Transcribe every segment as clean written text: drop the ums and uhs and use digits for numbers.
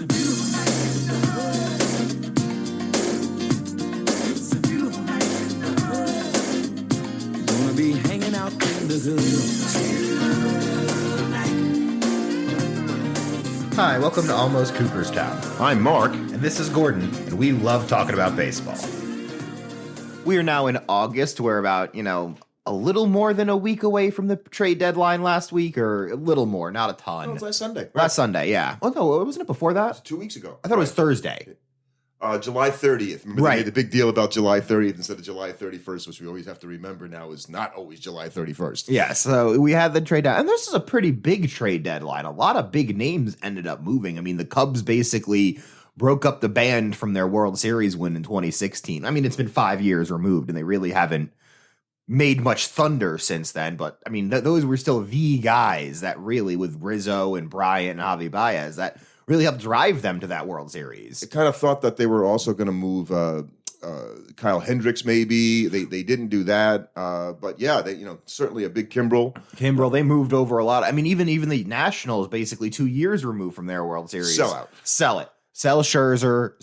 a beautiful night in the hood. It's a beautiful night in the hood. Gonna be hanging out in the hood. Hi, welcome to Almost Cooperstown. I'm Mark. And this is Gordon, and we love talking about baseball. We are now in August. We're about, a little more than a week away from the trade deadline last week, or a little more, not a ton. No, it was last Sunday. Last Sunday, yeah. Oh, no, wasn't it before that? 2 weeks ago. I thought it was Thursday. July 30th. Remember, Right. they made a big deal about July 30th instead of July 31st, which we always have to remember now is not always July 31st. Yeah, so we had the trade deadline, and this is a pretty big trade deadline. A lot of big names ended up moving. I mean, the Cubs basically broke up the band from their World Series win in 2016. I mean, it's been 5 years removed, and they really haven't made much thunder since then. But, I mean, those were still the guys that really, with Rizzo and Bryant and Javi Baez, that really helped drive them to that World Series. I kind of thought that they were also going to move Kyle Hendricks, maybe. They didn't do that. But, yeah, they certainly a big Kimbrel. They moved over a lot. I mean, even the Nationals, basically 2 years removed from their World Series. Sell it. Sell Scherzer.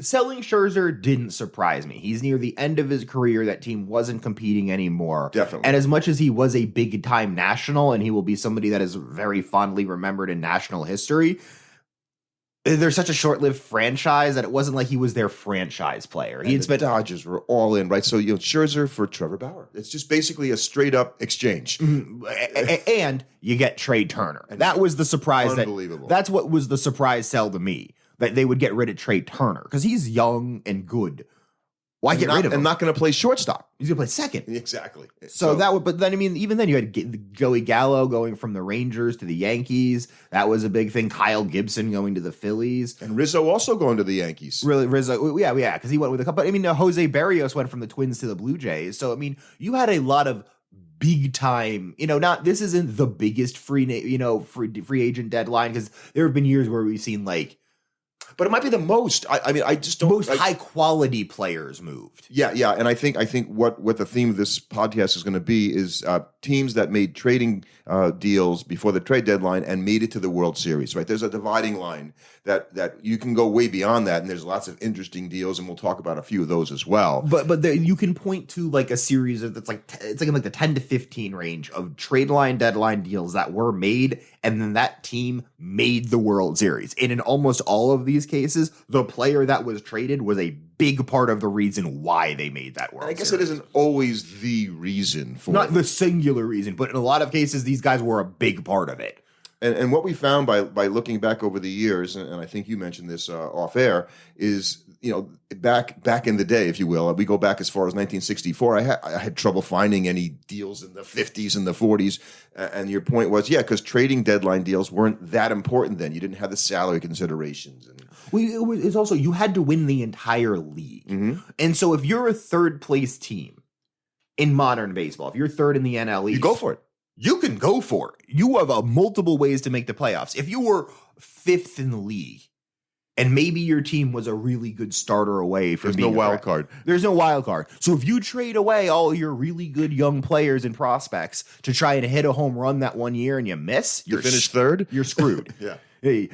Selling Scherzer didn't surprise me. He's near the end of his career. That team wasn't competing anymore. Definitely. And as much as he was a big-time national, and he will be somebody that is very fondly remembered in national history, they're such a short-lived franchise that it wasn't like he was their franchise player. The Dodgers were all in, right? So, Scherzer for Trevor Bauer. It's just basically a straight-up exchange. And you get Trey Turner. That was the surprise. Unbelievable. That's what was the surprise sell to me, that they would get rid of Trey Turner, because he's young and good. Why get rid of him? And not going to play shortstop. He's going to play second. Exactly. So that would, but then, I mean, even then you had Joey Gallo going from the Rangers to the Yankees. That was a big thing. Kyle Gibson going to the Phillies. And Rizzo also going to the Yankees. Really, Rizzo, yeah, because he went with a couple. I mean, Jose Barrios went from the Twins to the Blue Jays. So, I mean, you had a lot of big time, this isn't the biggest free agent deadline, because there have been years where we've seen but it might be the most. I just don't. Most high quality players moved. Yeah, and I think what the theme of this podcast is going to be is teams that made trading deals before the trade deadline and made it to the World Series. Right? There's a dividing line that you can go way beyond that, and there's lots of interesting deals, and we'll talk about a few of those as well. But you can point to a series of it's in the 10 to 15 range of trade line deadline deals that were made, and then that team made the World Series. And in almost all of these cases, the player that was traded was a big part of the reason why they made that World Series. I guess it isn't always the reason for not the singular reason, but in a lot of cases, these guys were a big part of it. And what we found by looking back over the years, and I think you mentioned this off air, is back in the day, if you will, we go back as far as 1964. I had trouble finding any deals in the 50s and the 40s, and your point was, because trading deadline deals weren't that important then. You didn't have the salary considerations. It's also, you had to win the entire league, and so if you're a third place team in modern baseball, if you're third in the NL East, you go for it. You can go for it. You have multiple ways to make the playoffs. If you were fifth in the league, and maybe your team was a really good starter away from being no wild card. There's no wild card. So if you trade away all your really good young players and prospects to try and hit a home run that 1 year and you miss, you finish third, you're screwed. Yeah. Hey,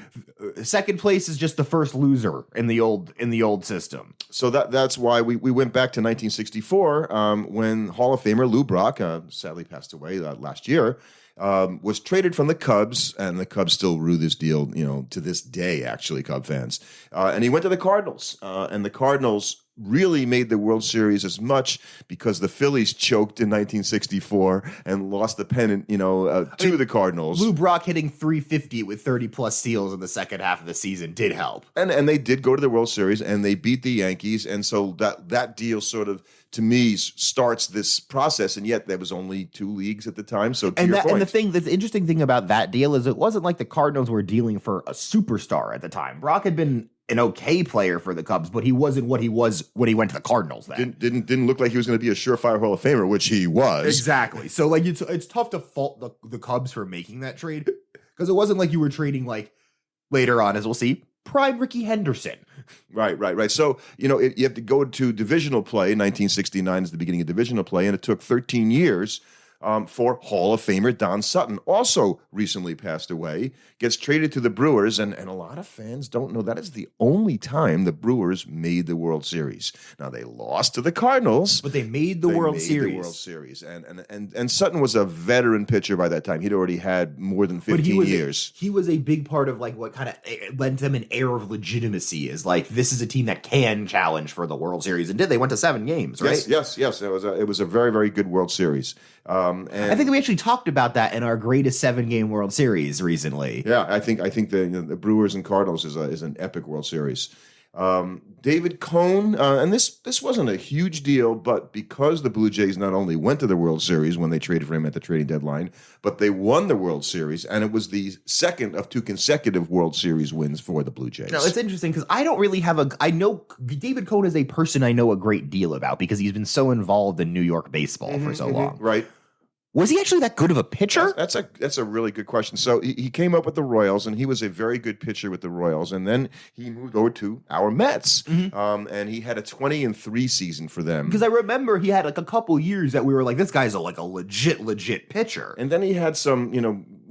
second place is just the first loser in the old system. So that's why we went back to 1964 when Hall of Famer Lou Brock, sadly passed away last year, was traded from the Cubs, and the Cubs still rue this deal, to this day, actually, Cub fans. And he went to the Cardinals, and the Cardinals really made the World Series as much because the Phillies choked in 1964 and lost the pennant, to the Cardinals. Lou Brock hitting .350 with 30-plus steals in the second half of the season did help. And they did go to the World Series, and they beat the Yankees, and so that deal sort of, to me, starts this process, and yet there was only two leagues at the time, so and the interesting thing about that deal is it wasn't like the Cardinals were dealing for a superstar at the time. Brock had been an okay player for the Cubs, but he wasn't what he was when he went to the Cardinals then. Didn't look like he was going to be a surefire Hall of Famer, which he was. Exactly. So it's tough to fault the Cubs for making that trade, because it wasn't like you were trading later on, as we'll see, prime Ricky Henderson. Right. So, you have to go to divisional play. 1969 is the beginning of divisional play, and it took 13 years for Hall of Famer Don Sutton, also recently passed away, gets traded to the Brewers, and a lot of fans don't know that is the only time the Brewers made the World Series. Now, they lost to the Cardinals. But they made the World Series. And Sutton was a veteran pitcher by that time. He'd already had more than 15 years. He was a big part of like what kind of lent them an air of legitimacy, is like, this is a team that can challenge for the World Series, and they went to 7 games, right? Yes. It was a very, very good World Series. And I think we actually talked about that in our greatest 7-game World Series recently. Yeah, I think the Brewers and Cardinals is an epic World Series. David Cone, and this wasn't a huge deal, but because the Blue Jays not only went to the World Series when they traded for him at the trading deadline, but they won the World Series, and it was the second of 2 consecutive World Series wins for the Blue Jays. Now, it's interesting because I don't really have I know David Cone is a person I know a great deal about because he's been so involved in New York baseball for so long. Right. Was he actually that good of a pitcher? That's a really good question. So he came up with the Royals, and he was a very good pitcher with the Royals, and then he moved over to our Mets, and he had a 20-3 season for them. Because I remember he had like a couple years that we were like, this guy's a legit pitcher. And then he had some,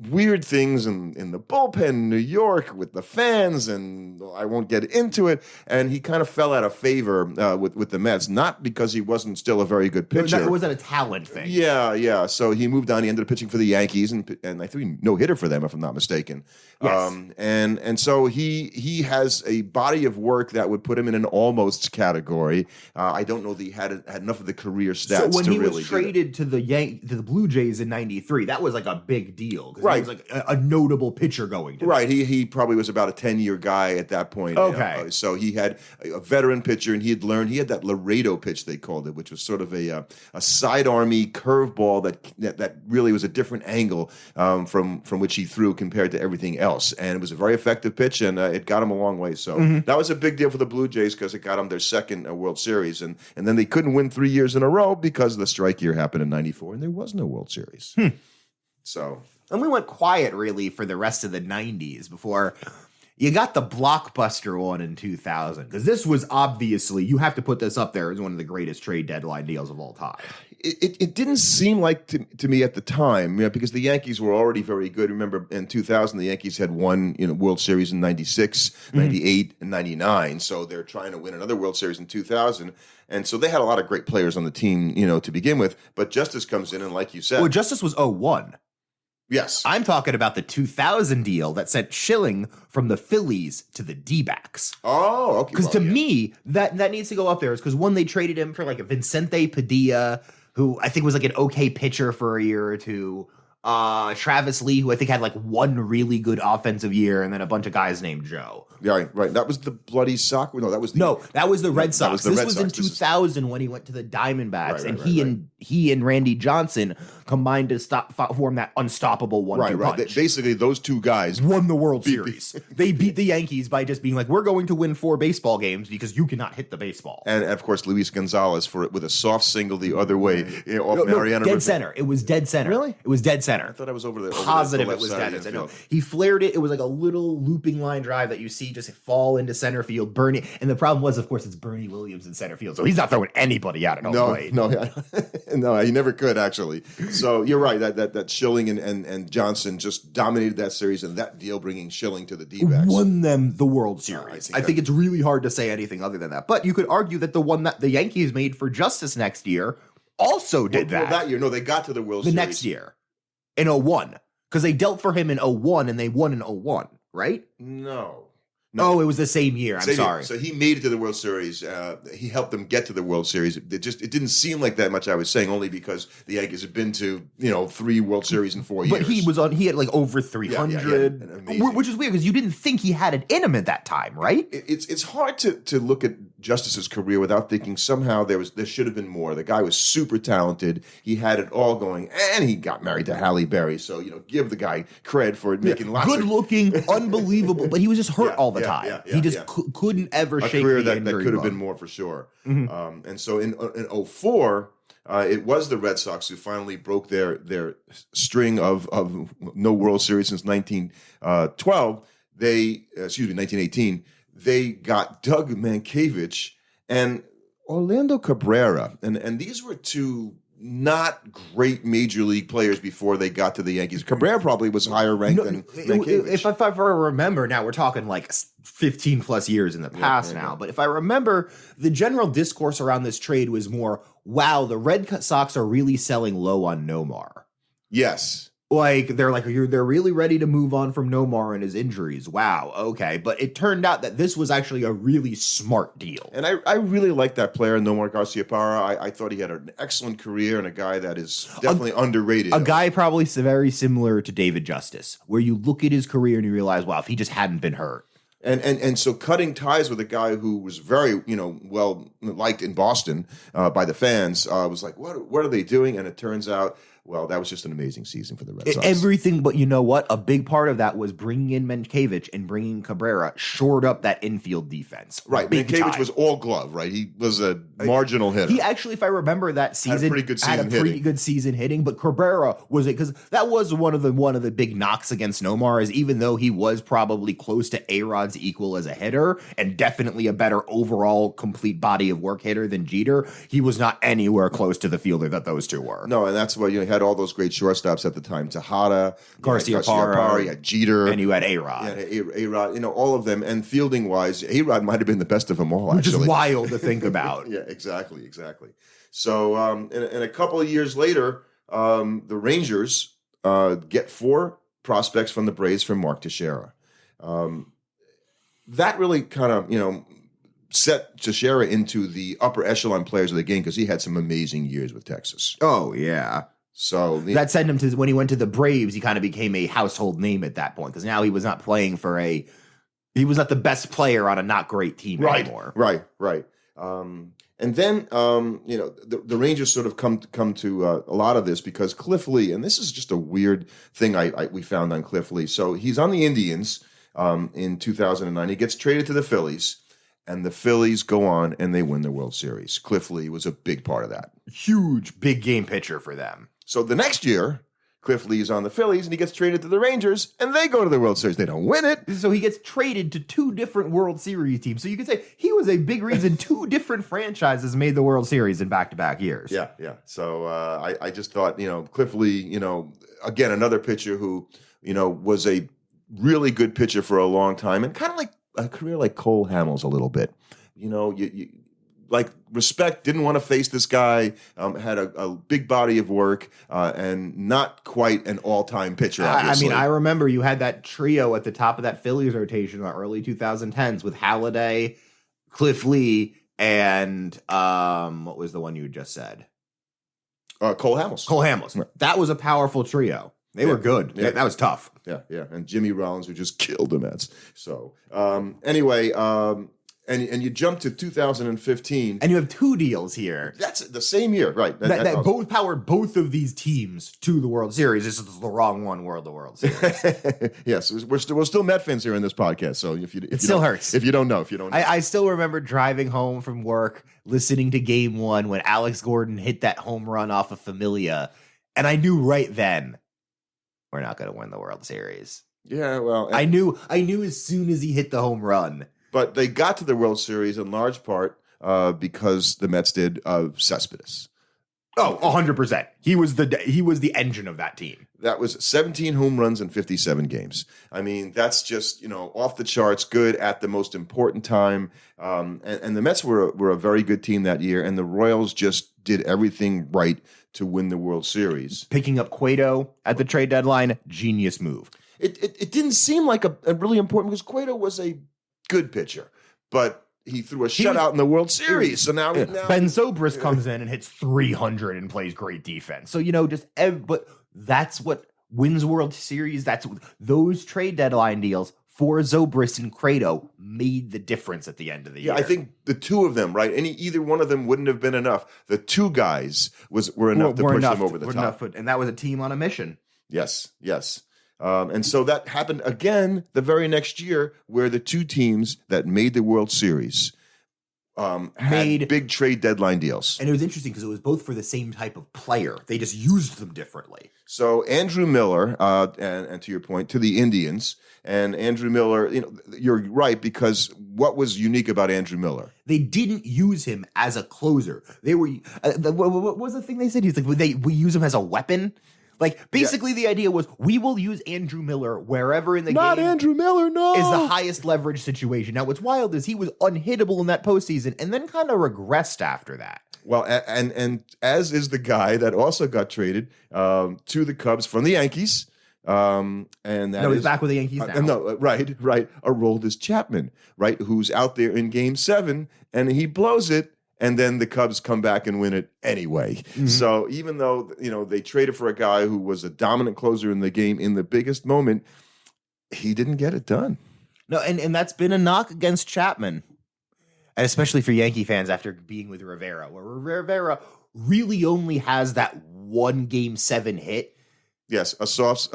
weird things in the bullpen in New York with the fans, and I won't get into it. And he kind of fell out of favor with the Mets, not because he wasn't still a very good pitcher. It wasn't a talent thing. Yeah. So he moved on. He ended up pitching for the Yankees, and I think no hitter for them, if I'm not mistaken. Yes. And so he has a body of work that would put him in an almost category. I don't know that he had enough of the career stats. So when to he really was traded to the Blue Jays in '93, that was like a big deal. Right. He was like a notable pitcher going to Right. He probably was about a 10-year guy at that point. Okay. So he had a veteran pitcher, and he had that Laredo pitch, they called it, which was sort of a side army curveball that really was a different angle from which he threw compared to everything else. And it was a very effective pitch, and it got him a long way. So that was a big deal for the Blue Jays because it got them their second World Series. And then they couldn't win 3 years in a row because the strike year happened in '94, and there was no World Series. So... And we went quiet, really, for the rest of the 90s before you got the blockbuster one in 2000. Because this was obviously, you have to put this up there as one of the greatest trade deadline deals of all time. It didn't seem like to me at the time, because the Yankees were already very good. Remember, in 2000, the Yankees had won World Series in 96, 98, and 99. So they're trying to win another World Series in 2000. And so they had a lot of great players on the team, to begin with. But Justice comes in, and like you said... Well, Justice was 01. Yes. I'm talking about the 2000 deal that sent Schilling from the Phillies to the D-backs. Oh, okay. Because me, that needs to go up there. Is because one, they traded him for like a Vicente Padilla, who I think was like an okay pitcher for a year or two. Travis Lee, who I think had like one really good offensive year, and then a bunch of guys named Joe. Yeah, right. That was the Bloody Sox. No, that was the Red Sox. This was in 2000 when he went to the Diamondbacks, and he and Randy Johnson combined to form that unstoppable 1-2 punch. Basically, those two guys won the World Series. They beat the Yankees by just being like, "We're going to win 4 baseball games because you cannot hit the baseball." And of course, Luis Gonzalez with a soft single the other way off Mariana. Dead center. It was dead center. Really? It was dead center. I thought I was over there. Positive it was dead center. He flared it. It was like a little looping line drive that you see just fall into center field. Bernie, and the problem was, of course, it's Bernie Williams in center field, so he's not throwing anybody out at home plate. No, he never could actually. So you're right that Schilling and Johnson just dominated that series, and that deal bringing Schilling to the D-backs won them the World Series. I think it's really hard to say anything other than that. But you could argue that the one that the Yankees made for Justice next year also did that. Well, that year, no, they got to the World Series the next year in 01. Because they dealt for him in 01 and they won in 01, right? No. Oh, it was the same year. I'm sorry. So he made it to the World Series. He helped them get to the World Series. It didn't seem like that much. I was saying only because the Yankees had been to 3 World Series in 4 years. But he had like over 300, which is weird because you didn't think he had it in him at that time, right? It's hard to look at Justice's career without thinking somehow there should have been more. The guy was super talented. He had it all going, and he got married to Halle Berry. So give the guy cred for making lots good of looking, unbelievable. But he was just hurt all the time. He just couldn't ever a shake career the that injury could have bug. been more for sure. And so in 04, it was the Red Sox who finally broke their string of no World Series since 1912. 1918. They got Doug Mankiewicz and Orlando Cabrera, and these were two not great major league players before they got to the Yankees. Cabrera probably was higher ranked than Mankiewicz. If I remember, now we're talking like 15 plus years in the past now, but if I remember, the general discourse around this trade was more, wow, the Red Sox are really selling low on Nomar. Yes. Like they're really ready to move on from Nomar and his injuries. Wow, okay. But it turned out that this was actually a really smart deal. And I really like that player, Nomar Garciaparra. I thought he had an excellent career and a guy that is definitely underrated. A guy probably very similar to David Justice, where you look at his career and you realize, wow, if he just hadn't been hurt. And so cutting ties with a guy who was very, well liked in Boston by the fans was like, what are they doing? And it turns out, well, that was just an amazing season for the Red Sox. Everything, but you know what? A big part of that was bringing in Mankiewicz and bringing Cabrera shored up that infield defense. Right. Mankiewicz was all glove, right? He was a marginal hitter. He actually, if I remember that season, had a pretty good season hitting. But Cabrera was it because that was one of the big knocks against Nomar is even though he was probably close to A-Rod's equal as a hitter and definitely a better overall complete body of work hitter than Jeter, he was not anywhere close to the fielder that those two were. No, and that's why you had all those great shortstops at the time: Tejada, Garciaparra, you had Jeter, and you had A-Rod. A-Rod, all of them. And fielding wise, A-Rod might have been the best of them all, which is wild to think about. Yeah, exactly. So, and a couple of years later, the Rangers get 4 prospects from the Braves from Mark Teixeira. That really kind of set Teixeira into the upper echelon players of the game because he had some amazing years with Texas. Oh yeah. So that sent him to when he went to the Braves, he kind of became a household name at that point because now he was not playing he was not the best player on a not great team anymore. Right. And then the Rangers sort of come to a lot of this because Cliff Lee, and this is just a weird thing we found on Cliff Lee. So he's on the Indians in 2009. He gets traded to the Phillies. And the Phillies go on and they win the World Series. Cliff Lee was a big part of that. Huge, big game pitcher for them. So the next year, Cliff Lee is on the Phillies and he gets traded to the Rangers and they go to the World Series. They don't win it. So he gets traded to 2 different World Series teams. So you could say he was a big reason 2 different franchises made the World Series in back-to-back years. Yeah. So I just thought, Cliff Lee, again, another pitcher who, was a really good pitcher for a long time and kind of like a career like Cole Hamels a little bit. You like respect, didn't want to face this guy, had a big body of work, and not quite an all-time pitcher, obviously. I remember you had that trio at the top of that Phillies rotation in the early 2010s with Halladay, Cliff Lee, and what was the one you just said? Cole Hamels. Cole Hamels. Right. That was a powerful trio. They were good. Yeah. That was tough. Yeah. And Jimmy Rollins, who just killed the Mets. So anyway, and you jump to 2015. And you have 2 deals here. That's the same year, right. That both powered both of these teams to the World Series. This is the wrong one, the World Series. Yes, we're still Met fans here in this podcast. So it still hurts. If you don't know. I still remember driving home from work, listening to Game 1 when Alex Gordon hit that home run off of Familia. And I knew right then, we're not going to win the World Series. Yeah, well, I knew as soon as he hit the home run. But they got to the World Series in large part because the Mets did Cespedes. Oh, 100%. He was the engine of that team. That was 17 home runs in 57 games. I mean, that's just off the charts, good at the most important time. And the Mets were a very good team that year, and the Royals just did everything right to win the World Series. Picking up Cueto at the trade deadline, genius move. It didn't seem like a really important because Cueto was a good pitcher, but he threw a shutout in the World Series. So now Ben Zobrist comes in and hits 300 and plays great defense. So but that's what wins World Series. That's those trade deadline deals for Zobrist and Cueto made the difference at the end of the year. I think the 2 of them, right? Either one of them wouldn't have been enough. The 2 guys were enough to push them over the top. And that was a team on a mission. Yes. And so that happened again the very next year where the 2 teams that made the World Series had big trade deadline deals. And it was interesting because it was both for the same type of player. They just used them differently. So Andrew Miller, and to your point, to the Indians. And Andrew Miller, you're right, because what was unique about Andrew Miller? They didn't use him as a closer. They were what was the thing they said? He's like, we use him as a weapon. Like, basically, the idea was we will use Andrew Miller wherever in the game. Not Andrew Miller, no. Is the highest leverage situation. Now, what's wild is he was unhittable in that postseason and then kind of regressed after that. Well, and as is the guy that also got traded to the Cubs from the Yankees. And that he's back with the Yankees now. Right. Aroldis Chapman, right, who's out there in Game 7, and he blows it. And then the Cubs come back and win it anyway. Mm-hmm. So even though, they traded for a guy who was a dominant closer in the game in the biggest moment, he didn't get it done. No, and that's been a knock against Chapman, and especially for Yankee fans after being with Rivera, where Rivera really only has that one Game 7 hit. Yes, a soft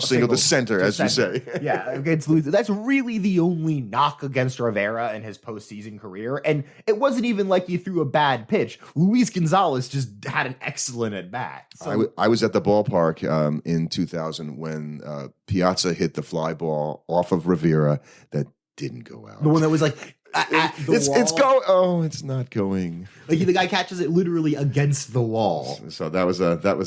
single to center, as you say. Yeah, against Luther. That's really the only knock against Rivera in his postseason career. And it wasn't even like he threw a bad pitch. Luis Gonzalez just had an excellent at-bat. So, I was at the ballpark in 2000 when Piazza hit the fly ball off of Rivera that didn't go out. The one that was like... It's going. Oh, it's not going. Like the guy catches it literally against the wall. So that was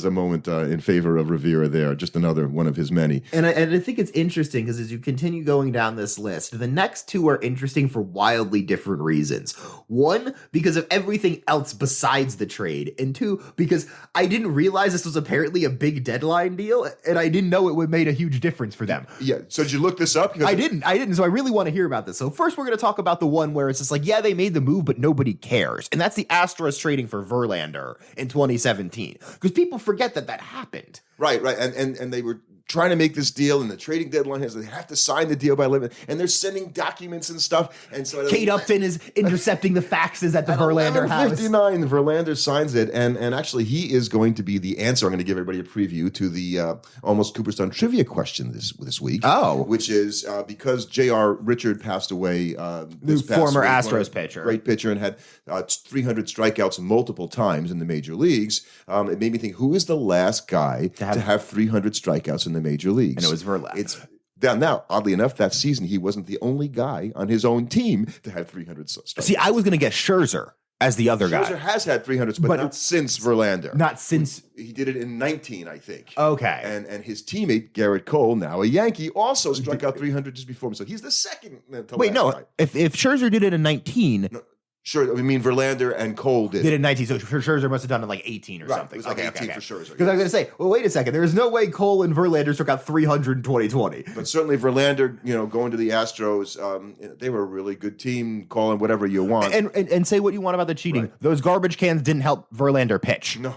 a moment in favor of Rivera there. Just another one of his many. And I think it's interesting because as you continue going down this list, the next two are interesting for wildly different reasons. One, because of everything else besides the trade, and two, because I didn't realize this was apparently a big deadline deal, and I didn't know it would make a huge difference for them. Yeah. So did you look this up? I didn't. So I really want to hear about this. So first, we're going to talk about the one where it's just like, yeah, they made the move, but nobody cares. And that's the Astros trading for Verlander in 2017. Because people forget that happened. Right. And they were trying to make this deal, and the trading deadline has they have to sign the deal by limit, and they're sending documents and stuff. And so Kate Upton is intercepting the faxes at the Verlander house. 59, Verlander signs it, and actually he is going to be the answer. I'm going to give everybody a preview to the almost Cooperstown trivia question this week. Oh, which is because J.R. Richard passed away, the former Astros pitcher, great pitcher, and had 300 strikeouts multiple times in the major leagues. It made me think, who is the last guy to have 300 strikeouts in the major leagues? And it was Verlander. Now, oddly enough, that season he wasn't the only guy on his own team to have 300 strikeouts. See, I was going to get Scherzer as the other guy. Scherzer has had 300s, but not since Verlander. Not since. He did it in 19, I think. Okay. And his teammate, Garrett Cole, now a Yankee, also struck out 300 just before him. So he's the second to Wait, no. guy. If Scherzer did it in 19... No. Sure, I mean Verlander and Cole did it in 19, so Scherzer must have done it in like 18 or something. It was like 18 for Scherzer. Because I was going to say, well, wait a second. There's no way Cole and Verlander struck out 300 in 2020. But certainly Verlander, going to the Astros, they were a really good team, call them whatever you want. And say what you want about the cheating. Right. Those garbage cans didn't help Verlander pitch. No,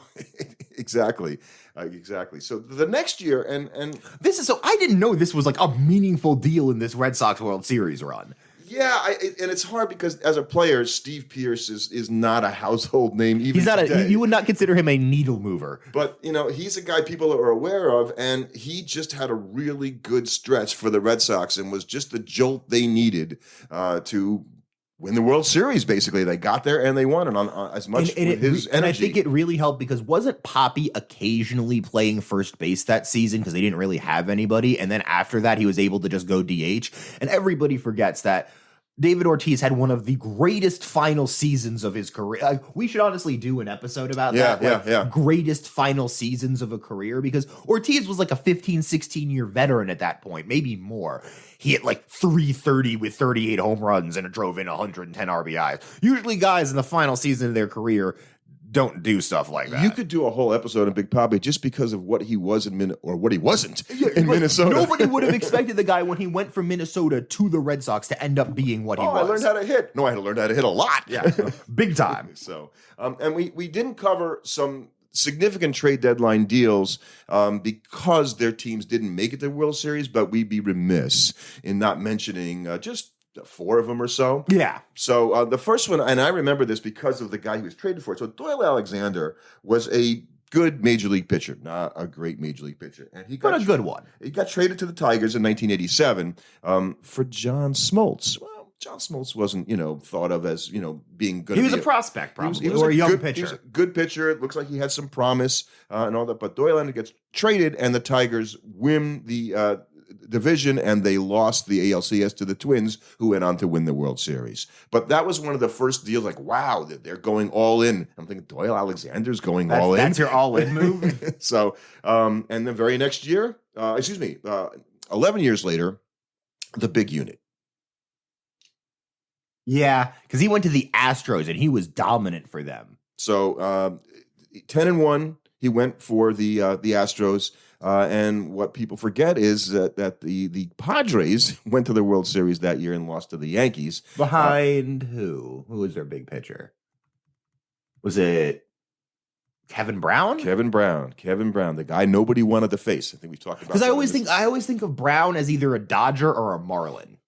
exactly. Exactly. So the next year, and this is, so I didn't know this was like a meaningful deal in this Red Sox World Series run. Yeah, and it's hard because as a player, Steve Pearce is not a household name. Even he's not today. You would not consider him a needle mover. But he's a guy people are aware of, and he just had a really good stretch for the Red Sox and was just the jolt they needed to win the World Series. Basically, they got there and they won it on as much with his energy. And I think it really helped because wasn't Poppy occasionally playing first base that season because they didn't really have anybody, and then after that he was able to just go DH. And everybody forgets that David Ortiz had one of the greatest final seasons of his career. We should honestly do an episode about that. Greatest final seasons of a career, because Ortiz was like a 15, 16-year veteran at that point, maybe more. He hit like 330 with 38 home runs and drove in 110 RBIs. Usually guys in the final season of their career don't do stuff like that. You could do a whole episode on Big Papi just because of what he was or what he wasn't in Minnesota. Nobody would have expected the guy when he went from Minnesota to the Red Sox to end up being what he was. I learned how to hit. No, I had to learn how to hit a lot. Yeah, big time. So, and we didn't cover some significant trade deadline deals because their teams didn't make it to the World Series, but we'd be remiss in not mentioning just 4 of them or so. Yeah. So the first one, and I remember this because of the guy he was traded for. So Doyle Alexander was a good major league pitcher, not a great major league pitcher, and he got a good one. He got traded to the Tigers in 1987 for John Smoltz. Well, John Smoltz wasn't, thought of as, being good. He was a prospect, probably, or a young pitcher. He was a good pitcher. It looks like he had some promise and all that. But Doyle gets traded, and the Tigers win the division, and they lost the ALCS to the Twins, who went on to win the World Series. But that was one of the first deals, like, wow, they're going all in. I'm thinking Doyle Alexander's going all in. That's your all-in move? So, and the very next year, 11 years later, the big unit. Yeah, because he went to the Astros, and he was dominant for them. So 10-1, he went for the Astros. And what people forget is that the Padres went to the World Series that year and lost to the Yankees. Behind who? Who was their big pitcher? Was it Kevin Brown? Kevin Brown, the guy nobody wanted to face. I think we talked about. Because I always think of Brown as either a Dodger or a Marlin.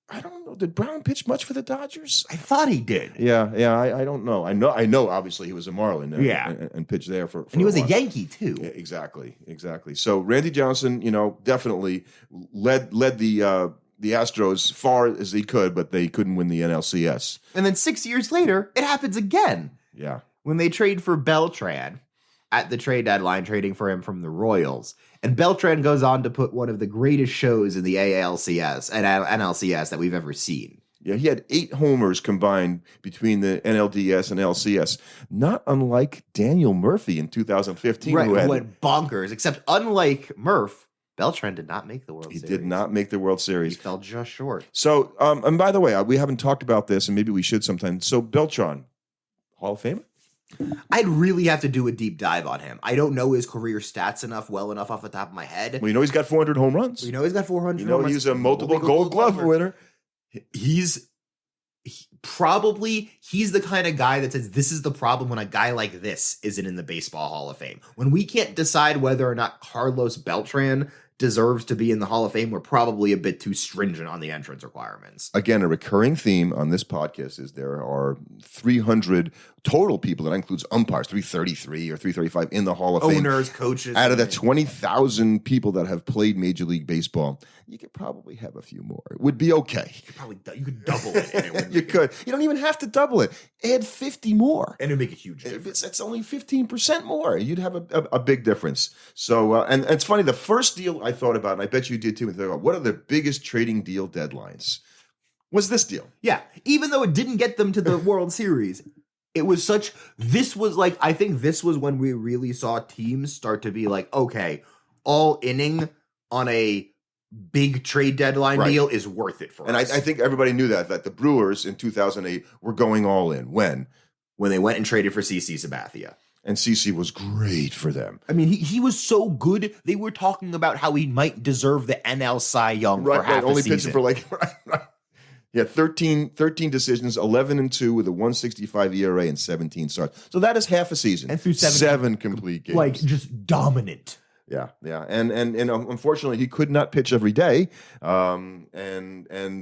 I don't know. Did Brown pitch much for the Dodgers? I thought he did. Yeah. I don't know. I know. Obviously, he was a Marlin. And pitched there for and he was a a Yankee too. Yeah, exactly. So Randy Johnson, definitely led the Astros far as he could, but they couldn't win the NLCS. And then 6 years later, it happens again. Yeah. When they trade for Beltran at the trade deadline, trading for him from the Royals. And Beltran goes on to put one of the greatest shows in the ALCS and NLCS that we've ever seen. Yeah, he had 8 homers combined between the NLDS and LCS, not unlike Daniel Murphy in 2015. Right, who went bonkers, except unlike Murph, Beltran did not make the World Series. He did not make the World Series. He fell just short. So, and by the way, we haven't talked about this, and maybe we should sometime. So Beltran, Hall of Famer? I'd really have to do a deep dive on him. I don't know his career stats well enough off the top of my head. Well, he's got 400 home runs. We know he's got 400 home runs. He's a multiple Gold Glove winner. He's the kind of guy that says this is the problem when a guy like this isn't in the Baseball Hall of Fame. When we can't decide whether or not Carlos Beltran deserves to be in the Hall of Fame, we're probably a bit too stringent on the entrance requirements. Again, a recurring theme on this podcast is there are 300 total people, that includes umpires, 333 or 335 in the Hall of Fame. Owners, coaches. Out of the 20,000 people that have played Major League Baseball, you could probably have a few more. It would be okay. You could double it. And it You could. You don't even have to double it. Add 50 more. And it'd make a huge difference. It's only 15% more. You'd have a big difference. So, and it's funny, the first deal I thought about, and I bet you did too, and thought about what are the biggest trading deal deadlines, was this deal. Yeah. Even though it didn't get them to the World Series, I think this was when we really saw teams start to be like, okay, all inning on a big trade deadline deal is worth it for us. And I think everybody knew that the Brewers in 2008 were going all in. When they went and traded for CC Sabathia. And CC was great for them. I mean, he was so good. They were talking about how he might deserve the NL Cy Young for half a only season. pitching for right. Yeah, 13 decisions, 11-2 with a 1.65 ERA and 17 starts. So that is half a season. And through 7 complete games. Like, just dominant. Yeah. And unfortunately, he could not pitch every day, and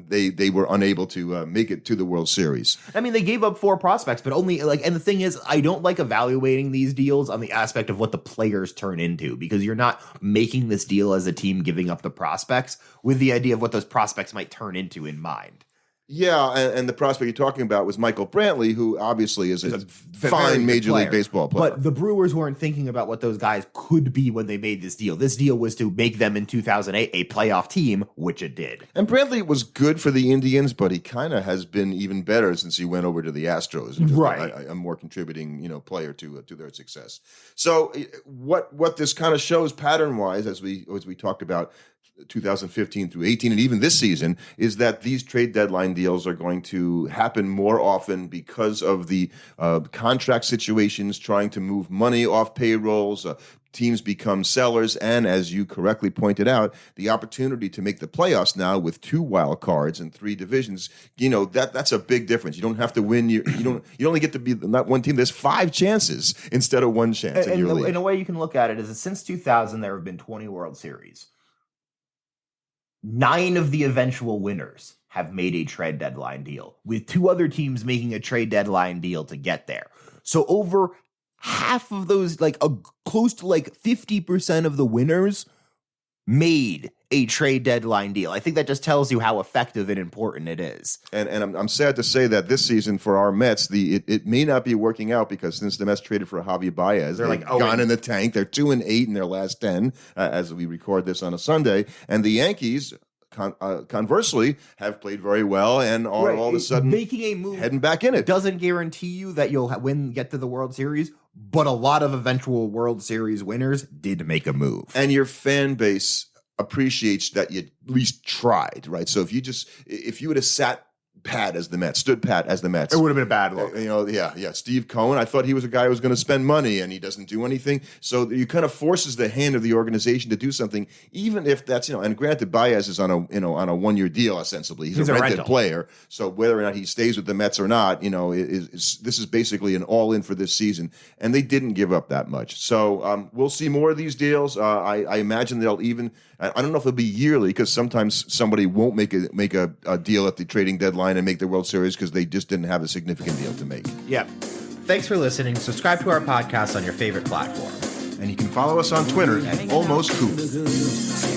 they were unable to make it to the World Series. I mean, they gave up 4 prospects, but only and the thing is, I don't like evaluating these deals on the aspect of what the players turn into, because you're not making this deal as a team giving up the prospects with the idea of what those prospects might turn into in mind. Yeah, and the prospect you're talking about was Michael Brantley, who obviously is a fine Major League Baseball player. But the Brewers weren't thinking about what those guys could be when they made this deal. This deal was to make them in 2008 a playoff team, which it did. And Brantley was good for the Indians, but he kind of has been even better since he went over to the Astros. Right. A more contributing, player to their success. So what this kind of shows pattern-wise, as we talked about, 2015 through 18, and even this season, is that these trade deadline deals are going to happen more often because of the contract situations, trying to move money off payrolls. Teams become sellers, and as you correctly pointed out, the opportunity to make the playoffs now with 2 wild cards and 3 divisions. That's a big difference. You don't have to win. You only get to be not one team. There's 5 chances instead of 1 chance in your league. In a way, you can look at it is that since 2000, there have been 20 World Series. 9 of the eventual winners have made a trade deadline deal, with 2 other teams making a trade deadline deal to get there. So over half of those, close to 50% of the winners made a trade deadline deal. I think that just tells you how effective and important it is. And I'm sad to say that this season for our Mets, it may not be working out because since the Mets traded for Javi Baez, they've like gone in the tank. They're 2-8 in their last 10 as we record this on a Sunday. And the Yankees, conversely, have played very well and are all of a sudden making a move heading back in it. Doesn't guarantee you that you'll get to the World Series, but a lot of eventual World Series winners did make a move. And your fan base appreciates that you at least tried, right? So if you would have stood pat as the Mets, It would have been a bad look. Steve Cohen, I thought he was a guy who was going to spend money, and he doesn't do anything. So you kind of forces the hand of the organization to do something, even if that's, and granted, Baez is on a 1-year deal ostensibly. He's a rented rental player. So whether or not he stays with the Mets or not, this is basically an all-in for this season, and they didn't give up that much. So we'll see more of these deals. I imagine they'll even. I don't know if it'll be yearly because sometimes somebody won't make a deal at the trading deadline and make the World Series because they just didn't have a significant deal to make. Yeah. Thanks for listening. Subscribe to our podcast on your favorite platform. And you can follow us on Twitter at Almost Cool.